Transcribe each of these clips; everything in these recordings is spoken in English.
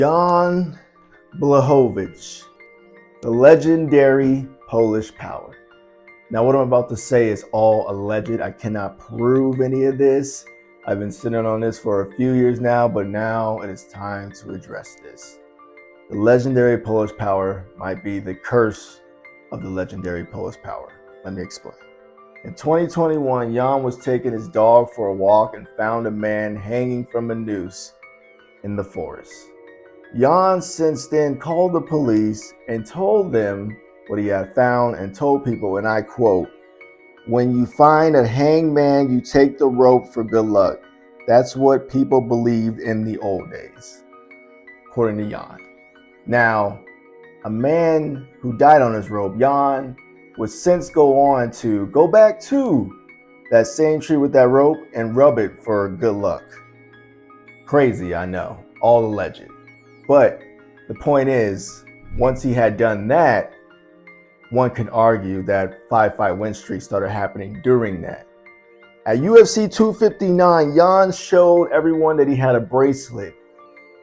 Jan Blachowicz, the legendary Polish power. Now, what I'm about to say is all alleged. I cannot prove any of this. I've been sitting on this for a few years now, but now it is time to address this. The legendary Polish power might be the curse of the legendary Polish power. Let me explain. In 2021, Jan was taking his dog for a walk and found a man hanging from a noose in the forest. Jan since then called the police and told them what he had found and told people, and I quote, "When you find a hanged man, you take the rope for good luck. That's what people believed in the old days," according to Jan. Now, a man who died on his rope, Jan, would since go back to that same tree with that rope and rub it for good luck. Crazy, I know, all alleged. But the point is, once he had done that, one could argue that 5-fight win streak started happening during that. At UFC 259, Jan showed everyone that he had a bracelet.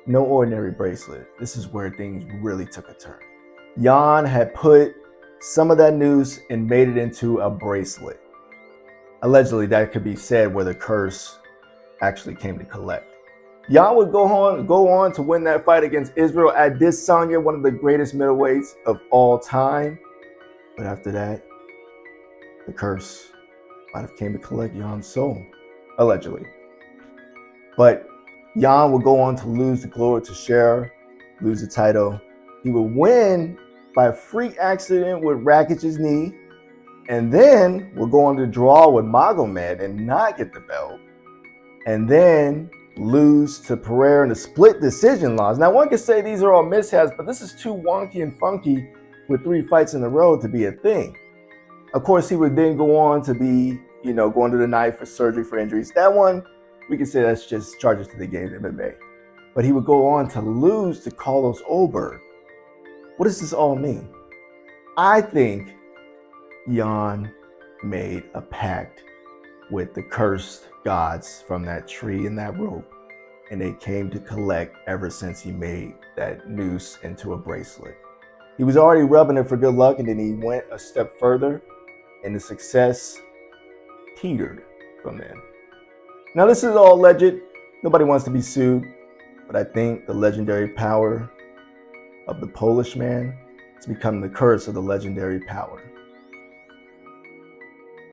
No ordinary bracelet. This is where things really took a turn. Jan had put some of that noose and made it into a bracelet. Allegedly, that could be said where the curse actually came to collect. Jan would go on to win that fight against Israel Adesanya, one of the greatest middleweights of all time. But after that, the curse might have came to collect Jan's soul, allegedly. But Jan would go on to lose the glory to Cher, lose the title. He would win by a freak accident with Rakic's knee, and then would go on to draw with Magomed and not get the belt, and then lose to Pereira in a split decision loss. Now, one could say these are all mishaps, but this is too wonky and funky with 3 fights in a row to be a thing. Of course, he would then go on to be, going to the night for surgery for injuries. That one, we could say that's just charges to the game of MMA. But he would go on to lose to Carlos Ulberg. What does this all mean? I think Jan made a pact with the cursed gods from that tree and that rope, and they came to collect ever since he made that noose into a bracelet. He was already rubbing it for good luck, and then he went a step further, and the success teetered from then. Now, this is all alleged. Nobody wants to be sued, but I think the legendary power of the Polish man has become the curse of the legendary power.